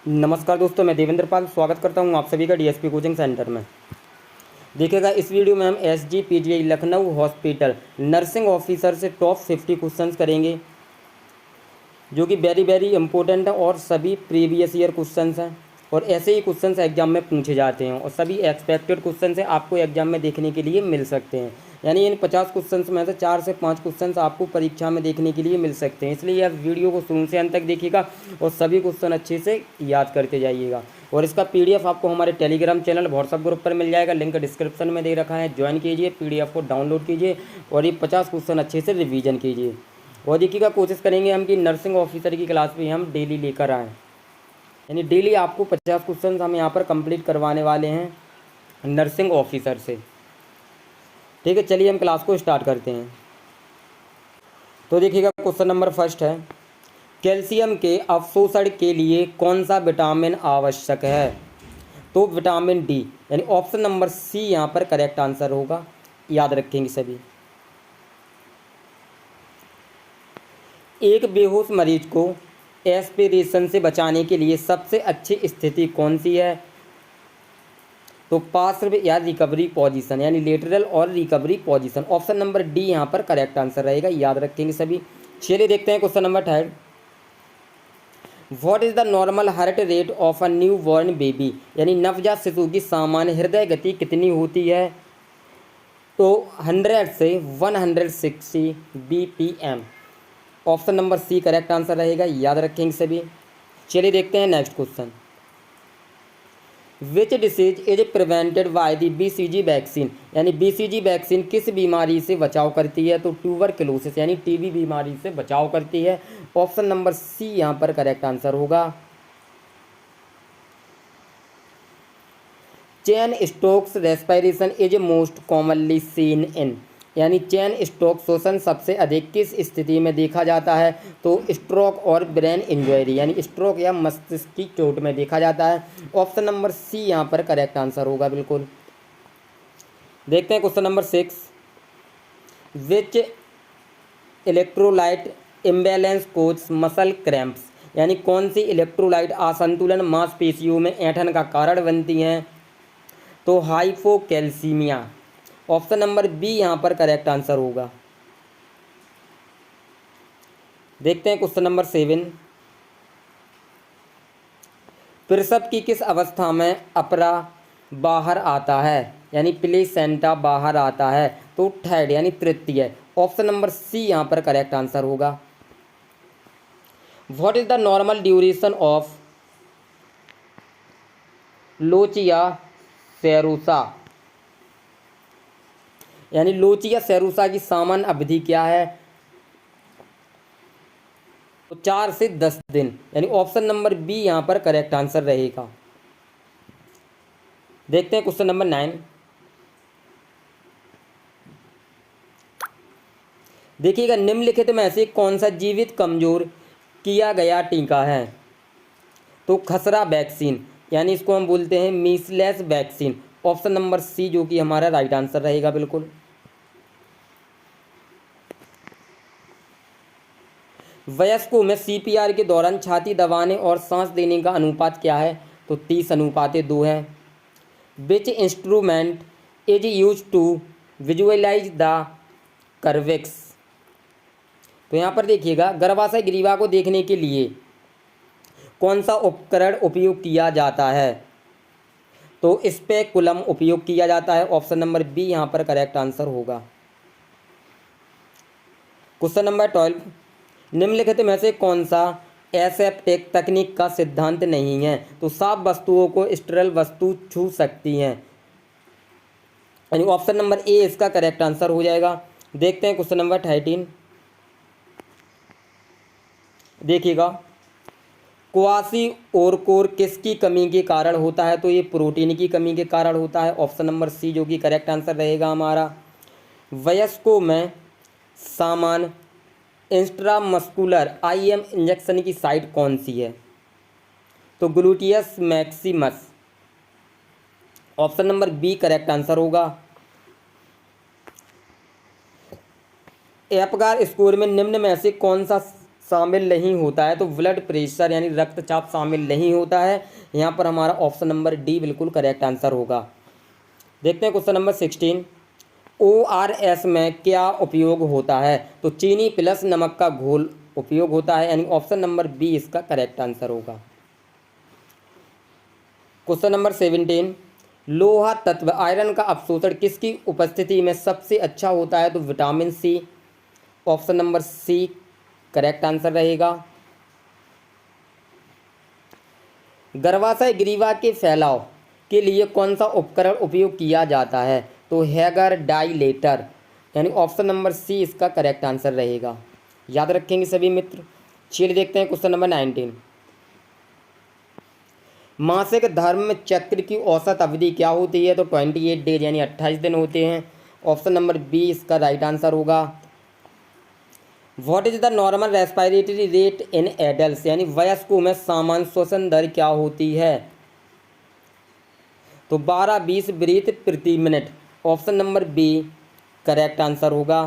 नमस्कार दोस्तों, मैं देवेंद्र पाल स्वागत करता हूं आप सभी का डीएसपी कोचिंग सेंटर में। देखिएगा, इस वीडियो में हम SGPGI Lucknow hospital nursing officer से टॉप 50 क्वेश्चंस करेंगे, जो कि वेरी वेरी इंपॉर्टेंट है और सभी प्रीवियस ईयर क्वेश्चंस हैं और ऐसे ही क्वेश्चंस एग्जाम में पूछे जाते हैं और सभी एक्सपेक्टेड क्वेश्चन से आपको एग्जाम में देखने के लिए मिल सकते हैं। यानी इन 50 क्वेश्चंस में से 4 से 5 क्वेश्चंस आपको परीक्षा में देखने के लिए मिल सकते हैं, इसलिए आप वीडियो को शुरू से अंत तक देखिएगा और सभी क्वेश्चन अच्छे से याद करते जाइएगा। और इसका पीडीएफ आपको हमारे टेलीग्राम चैनल व्हाट्सअप ग्रुप पर मिल जाएगा, लिंक डिस्क्रिप्शन में दे रखा है, ज्वाइन कीजिए, पीडीएफ को डाउनलोड कीजिए और ये 50 क्वेश्चन अच्छे से रिवीजन कीजिए। और देखिएगा, कोशिश करेंगे हम कि नर्सिंग ऑफिसर की क्लास भी हम डेली लेकर आएँ, यानी डेली आपको 50 क्वेश्चन हम यहाँ पर कंप्लीट करवाने वाले हैं नर्सिंग ऑफिसर से। ठीक है, चलिए हम क्लास को स्टार्ट करते हैं। तो देखिएगा, क्वेश्चन नंबर फर्स्ट है, कैल्शियम के अवशोषण के लिए कौन सा विटामिन आवश्यक है? तो विटामिन डी, यानी ऑप्शन नंबर सी यहाँ पर करेक्ट आंसर होगा, याद रखेंगे सभी। एक बेहोश मरीज को एस्पिरेशन से बचाने के लिए सबसे अच्छी स्थिति कौन सी है? तो पार्श्व या रिकवरी पोजीशन, यानी लेटरल और recovery position. Option number D यहाँ पर करेक्ट आंसर रहेगा, याद रखेंगे सभी। चलिए देखते हैं question number third, what is the normal heart rate of a new born baby, यानी नवजात शिशु की सामान्य हृदय गति कितनी होती है? तो 100 से 160 BPM। Option number C correct answer रहेगा, याद रखेंगे सभी। चलिए देखते हैं next question, which disease is prevented by the BCG vaccine, यानी BCG वैक्सीन किस बीमारी से बचाव करती है? तो ट्यूबरक्लोसिस, यानी टीबी बीमारी से बचाव करती है। ऑप्शन नंबर सी यहाँ पर करेक्ट आंसर होगा। Chain Stokes respiration is most commonly seen in, यानी चेन स्टोक शोषण सबसे अधिक किस स्थिति में देखा जाता है? तो स्ट्रोक और ब्रेन इंजरी, यानी स्ट्रोक या मस्तिष्क की चोट में देखा जाता है। ऑप्शन नंबर सी यहाँ पर करेक्ट आंसर होगा, बिल्कुल। देखते हैं क्वेश्चन नंबर 6, विच इलेक्ट्रोलाइट इम्बैलेंस कोज मसल क्रैम्प्स, यानी कौन सी इलेक्ट्रोलाइट असंतुलन मांसपेशियों में ऐंठन का कारण बनती हैं? तो हाइपोकैल्सीमिया। ऑप्शन नंबर बी यहाँ पर करेक्ट आंसर होगा। देखते हैं क्वेश्चन नंबर 7, प्रसव की किस अवस्था में अपरा बाहर आता है, यानी प्लेसेंटा बाहर आता है? तो थर्ड, यानी तृतीय। ऑप्शन नंबर सी यहाँ पर करेक्ट आंसर होगा। What is the normal duration of lochia serosa, यानी लोचिया सेरोसा की सामान्य अवधि क्या है? तो 4 से 10 दिन, यानी ऑप्शन नंबर बी यहाँ पर करेक्ट आंसर रहेगा। देखते हैं क्वेश्चन नंबर 9, देखिएगा, निम्नलिखित में से कौन सा जीवित कमजोर किया गया टीका है? तो खसरा वैक्सीन, यानी इसको हम बोलते हैं मीसलेस वैक्सीन। ऑप्शन नंबर सी जो कि हमारा राइट आंसर रहेगा, बिल्कुल। वयस्कों में CPR के दौरान छाती दबाने और सांस देने का अनुपात क्या है? तो 30:2 है। Which instrument is use to visualise the cervix, तो यहाँ पर देखिएगा, गर्भाशय ग्रीवा को देखने के लिए कौन सा उपकरण उपयोग किया जाता है? तो स्पेकुलम उपयोग किया जाता है। ऑप्शन नंबर बी यहाँ पर करेक्ट आंसर होगा। क्वेश्चन नंबर 12, निम्नलिखित में से कौन सा एसेप्टिक तकनीक का सिद्धांत नहीं है? तो साफ वस्तुओं को स्टेरल वस्तु छू सकती हैं, यानी ऑप्शन नंबर ए इसका करेक्ट आंसर हो जाएगा। देखते हैं क्वेश्चन नंबर 13, देखिएगा, क्वासी ओरकोर किसकी कमी के कारण होता है? तो ये प्रोटीन की कमी के कारण होता है। ऑप्शन नंबर सी जो कि करेक्ट आंसर रहेगा हमारा। वयस्कों में सामान्य इंट्रामस्कुलर IM इंजेक्शन की साइट कौन सी है? तो gluteus maximus. Option number B correct answer होगा। एपगार स्कोर में निम्न में से कौन सा शामिल नहीं होता है, तो ब्लड प्रेशर यानी रक्तचाप शामिल नहीं होता है। यहाँ पर हमारा ऑप्शन नंबर डी बिल्कुल करेक्ट आंसर होगा। देखते हैं क्वेश्चन नंबर 16। ORS में क्या उपयोग होता है? तो चीनी प्लस नमक का घोल उपयोग होता है, यानी ऑप्शन नंबर बी इसका करेक्ट आंसर होगा। Question number 17। लोहा तत्व आयरन का अवशोषण किसकी उपस्थिति में सबसे अच्छा होता है? तो vitamin C, option number C correct answer रहेगा। गर्भाशय ग्रीवा के फैलाव के लिए कौन सा उपकरण उपयोग किया जाता है? तो हैगर डाइलेटर, यानी ऑप्शन नंबर सी इसका करेक्ट आंसर रहेगा। याद रखेंगे सभी मित्र। चलिए देखते हैं क्वेश्चन नंबर 19। मासिक धर्म चक्र की औसत अवधि क्या होती है? तो 28 डेज यानी 28 दिन होते हैं। ऑप्शन नंबर बी इसका राइट आंसर होगा। What is the normal respiratory rate in adult, यानी वयस्कों में सामान्य श्वसन दर क्या होती है? तो 12-20 ब्रीथ प्रति minute, option number B correct answer होगा।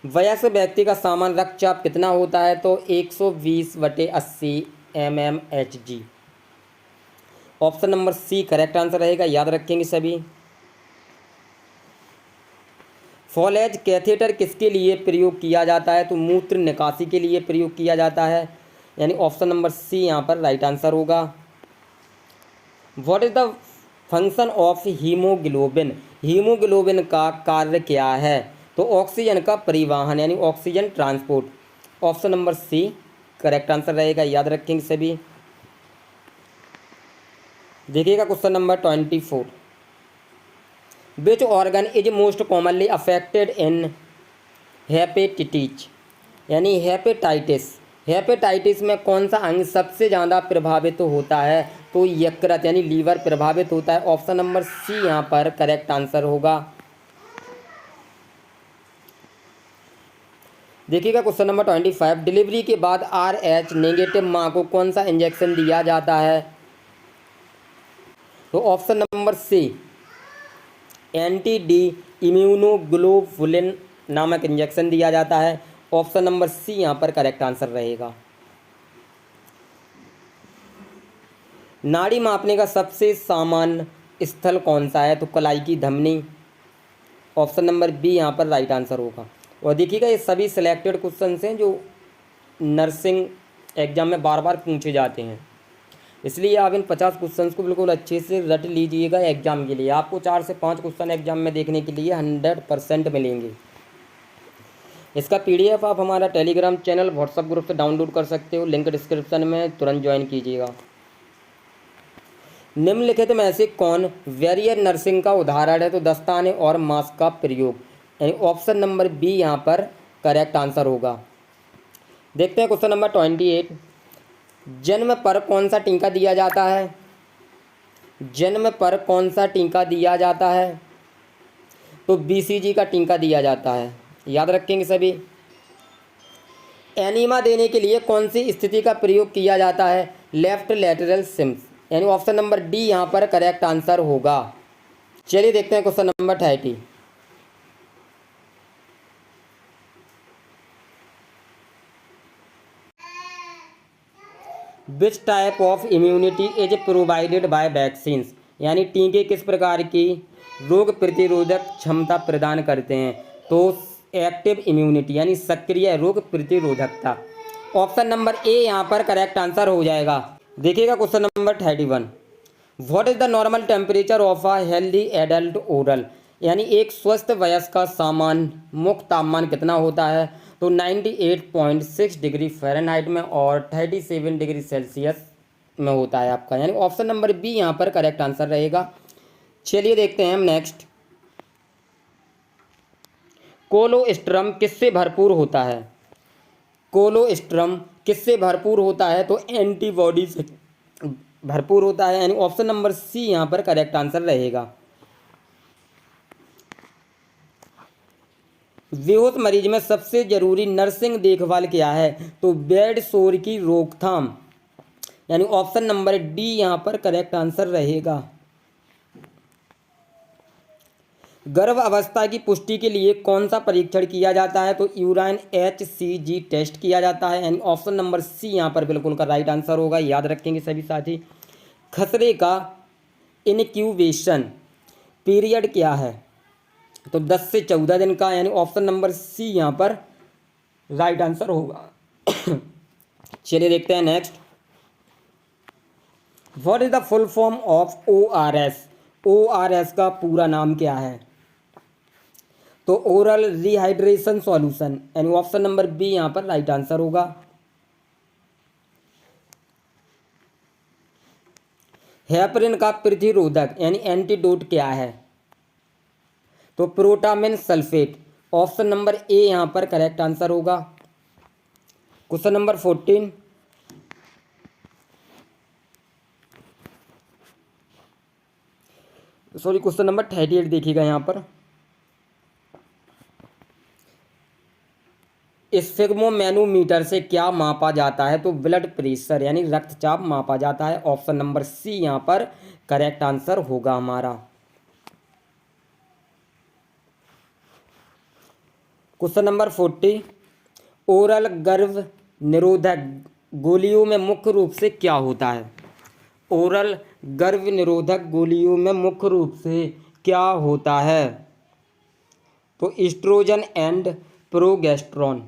वयस्क व्यक्ति का सामान्य रक्तचाप कितना होता है? तो 120/80 mmHg, option number C correct answer रहेगा। याद रखेंगे सभी। फॉलेज कैथेटर किसके लिए प्रयोग किया जाता है? तो मूत्र निकासी के लिए प्रयोग किया जाता है, यानी ऑप्शन नंबर सी यहाँ पर राइट आंसर होगा। What is the function of haemoglobin, haemoglobin का कार्य क्या है? तो ऑक्सीजन का परिवहन यानी oxygen transport, option number C correct answer रहेगा। याद रखेंगे सभी। देखिएगा question number 24। Which organ is most commonly affected in hepatitis, यानी हेपेटाइटिस में कौन सा अंग सबसे ज़्यादा प्रभावित होता है? तो यकृत यानी लीवर प्रभावित होता है, ऑप्शन नंबर सी यहाँ पर करेक्ट आंसर होगा। देखिएगा क्वेश्चन नंबर 25। डिलीवरी के बाद RH नेगेटिव माँ को कौन सा इंजेक्शन दिया जाता है? तो option number C anti D immunoglobulin नामक इंजेक्शन दिया जाता है, ऑप्शन नंबर सी यहाँ पर करेक्ट आंसर रहेगा। नाड़ी मापने का सबसे सामान्य स्थल कौन सा है? तो कलाई की धमनी, ऑप्शन नंबर बी यहाँ पर राइट आंसर होगा। और देखिएगा ये सभी सिलेक्टेड क्वेश्चन हैं जो नर्सिंग एग्जाम में बार बार पूछे जाते हैं, इसलिए आप इन 50 क्वेश्चन को बिल्कुल अच्छे से रट लीजिएगा एग्जाम के लिए। आपको 4 से 5 क्वेश्चन एग्जाम में देखने के लिए 100% मिलेंगे। इसका PDF आप हमारा टेलीग्राम चैनल व्हाट्सएप ग्रुप से डाउनलोड कर सकते हो, लिंक डिस्क्रिप्शन में, तुरंत ज्वाइन कीजिएगा। निम्नलिखित में से कौन वेरियर नर्सिंग का उदाहरण है? तो दस्ताने और मास्क का प्रयोग, यानी ऑप्शन नंबर बी यहाँ पर करेक्ट आंसर होगा। देखते हैं क्वेश्चन नंबर 28। जन्म पर कौन सा टीका दिया जाता है? जन्म पर कौन सा टीका दिया जाता है? तो BCG का टीका दिया जाता है। याद रखेंगे सभी। एनीमा देने के लिए कौन सी स्थिति का प्रयोग किया जाता है? लेफ्ट लैटरल सिम्स, यानी ऑप्शन नंबर डी यहाँ पर करेक्ट आंसर होगा। चलिए देखते हैं question number 30। Which type of immunity is provided by vaccines, यानी टीके किस प्रकार की रोग प्रतिरोधक क्षमता प्रदान करते हैं? तो एक्टिव इम्यूनिटी यानी सक्रिय रोग प्रतिरोधकता, ऑप्शन नंबर ए यहाँ पर करेक्ट आंसर हो जाएगा। देखिएगा question number 31। What is the normal temperature of a healthy adult oral, यानी एक स्वस्थ वयस्क का सामान्य मुख्य तापमान कितना होता है? तो 98.6 डिग्री फ़ारेनहाइट में और 37 डिग्री सेल्सियस में होता है आपका, यानी ऑप्शन नंबर बी यहाँ पर करेक्ट आंसर रहेगा। चलिए देखते हैं हम नेक्स्ट। कोलोस्ट्रम किससे भरपूर होता है? कोलोस्ट्रम किससे भरपूर होता है? तो एंटीबॉडी से भरपूर होता है, यानी ऑप्शन नंबर सी यहाँ पर करेक्ट आंसर रहेगा। बेहोश मरीज में सबसे जरूरी नर्सिंग देखभाल क्या है? तो बेड सोर की रोकथाम, यानी ऑप्शन नंबर डी यहाँ पर करेक्ट आंसर रहेगा। गर्भ अवस्था की पुष्टि के लिए कौन सा परीक्षण किया जाता है? तो यूराइन HCG टेस्ट किया जाता है। एंड ऑप्शन नंबर सी यहाँ पर बिल्कुल का राइट आंसर होगा, याद रखेंगे सभी साथी। खसरे का इनक्यूबेशन पीरियड क्या है? तो 10 से 14 दिन का, यानी ऑप्शन नंबर सी यहाँ पर राइट आंसर होगा। चलिए देखते हैं next. What is the full form of ORS? ORS का पूरा नाम क्या है? तो ओरल रिहाइड्रेशन सॉल्यूशन, यानी ऑप्शन नंबर बी यहाँ पर राइट आंसर होगा। हेपरिन का प्रतिरोधक यानी एंटीडोट क्या है? तो protamine sulphate, option number A यहाँ पर करेक्ट आंसर होगा। Question number 14, sorry question number 38 देखिएगा यहाँ पर। स्फिग्मोमैनोमीटर से क्या मापा जाता है? तो ब्लड प्रेशर यानी रक्तचाप मापा जाता है। ऑप्शन नंबर सी यहाँ पर करेक्ट आंसर होगा हमारा। क्वेश्चन नंबर 40, ओरल गर्भ निरोधक गोलियों में मुख्य रूप से क्या होता है? ओरल गर्भ निरोधक गोलियों में मुख्य रूप से क्या होता है? तो oestrogen and progesterone,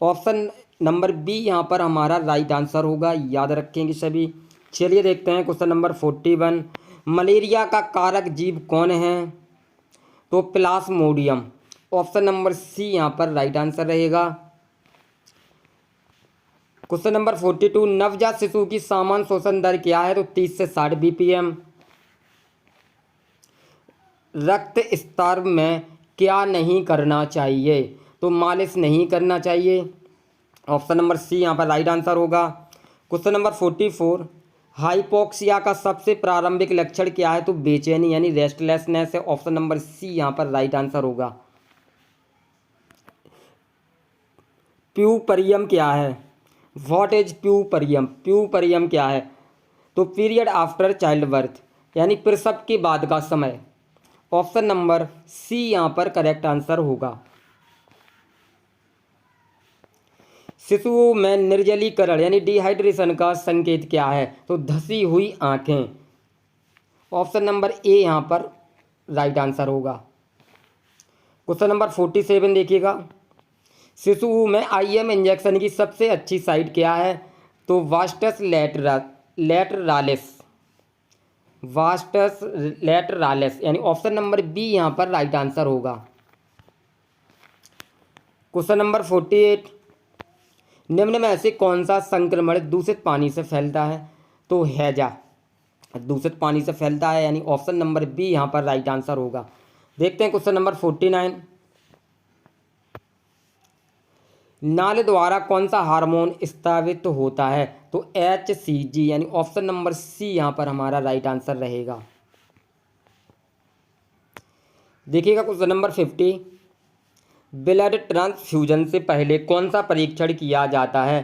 option number B यहाँ पर हमारा राइट आंसर होगा, याद रखेंगे सभी। चलिए देखते हैं क्वेश्चन नंबर 41, मलेरिया का कारक जीव कौन है? तो प्लाज्मोडियम, ऑप्शन नंबर सी यहाँ पर राइट आंसर रहेगा। क्वेश्चन नंबर 42, नवजात शिशु की सामान्य श्वसन दर क्या है? तो 30 से 60 BPM। रक्त स्तर में क्या नहीं करना चाहिए? तो मालिश नहीं करना चाहिए। ऑप्शन नंबर सी यहाँ पर राइट आंसर होगा। क्वेश्चन नंबर 44, हाइपोक्सिया का सबसे प्रारंभिक लक्षण क्या है? तो बेचैनी यानी रेस्टलेसनेस है। ऑप्शन नंबर सी यहाँ पर राइट आंसर होगा। प्यूपरियम क्या है? What is प्यूपरियम? प्यूपरियम क्या है? तो पीरियड आफ्टर चाइल्ड बर्थ यानी प्रसव के बाद का समय। ऑप्शन नंबर सी यहाँ पर करेक्ट आंसर होगा। शिशुओं में निर्जलीकरण यानी डिहाइड्रेशन का संकेत क्या है? तो धसी हुई आंखें। ऑप्शन नंबर ए यहाँ पर राइट आंसर होगा। क्वेश्चन नंबर 47 देखिएगा, शिशुओं में IM इंजेक्शन की सबसे अच्छी साइट क्या है? तो वास्टस लैटरालिस, वास्टस लैटरालिस यानी ऑप्शन नंबर बी यहाँ पर राइट आंसर होगा। क्वेश्चन नंबर 48, निम्न में से कौन सा संक्रमण दूषित पानी से फैलता है? तो हैजा दूषित पानी से फैलता है, यानी ऑप्शन नंबर बी यहाँ पर राइट आंसर होगा। देखते हैं क्वेश्चन नंबर 49, नाल द्वारा कौन सा हार्मोन स्रावित होता है? तो HCG यानी ऑप्शन नंबर सी यहाँ पर हमारा राइट आंसर रहेगा। देखिएगा क्वेश्चन नंबर 50, ब्लड ट्रांसफ्यूजन से पहले कौन सा परीक्षण किया जाता है?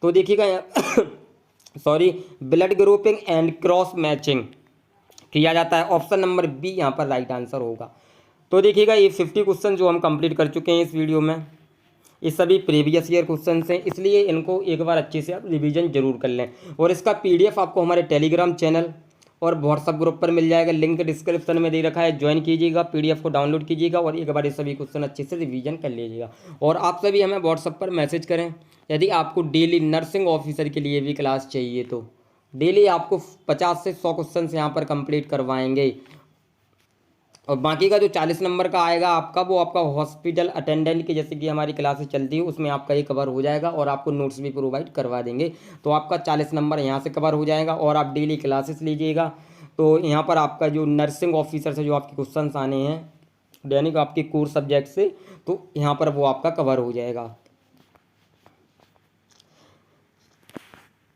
तो देखिएगा sorry blood grouping and cross matching किया जाता है। ऑप्शन नंबर बी यहाँ पर राइट आंसर होगा। तो देखिएगा ये 50 क्वेश्चन जो हम कंप्लीट कर चुके हैं इस वीडियो में, ये सभी प्रीवियस ईयर क्वेश्चन हैं, इसलिए इनको एक बार अच्छे से आप रिवीजन जरूर कर लें। और इसका PDF आपको हमारे टेलीग्राम चैनल और व्हाट्सअप ग्रुप पर मिल जाएगा, लिंक डिस्क्रिप्शन में दे रखा है, ज्वाइन कीजिएगा, PDF को डाउनलोड कीजिएगा और एक बार ये सभी क्वेश्चन अच्छे से रिवीजन कर लीजिएगा। और आप सभी हमें व्हाट्सअप पर मैसेज करें यदि आपको डेली नर्सिंग ऑफिसर के लिए भी क्लास चाहिए। तो डेली आपको 50 से 100 क्वेश्चन यहाँ पर कंप्लीट करवाएंगे। और बाकी का जो 40 नंबर का आएगा आपका, वो आपका हॉस्पिटल अटेंडेंट की जैसे कि हमारी क्लासेस चलती है उसमें आपका ये कवर हो जाएगा और आपको नोट्स भी प्रोवाइड करवा देंगे। तो आपका 40 नंबर यहाँ से कवर हो जाएगा और आप डेली क्लासेस लीजिएगा। तो यहाँ पर आपका जो नर्सिंग ऑफिसर से जो आपके क्वेश्चन आने हैं दैनिक आपके कोर सब्जेक्ट से, तो यहाँ पर वो आपका कवर हो जाएगा।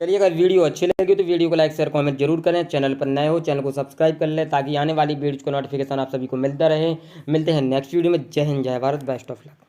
चलिए अगर वीडियो अच्छी लगी तो वीडियो को लाइक शेयर कमेंट जरूर करें। चैनल पर नए हो चैनल को सब्सक्राइब कर लें ताकि आने वाली वीडियो को नोटिफिकेशन आप सभी को मिलता रहे। मिलते हैं नेक्स्ट वीडियो में। जय हिंद, जय भारत, बेस्ट ऑफ लक।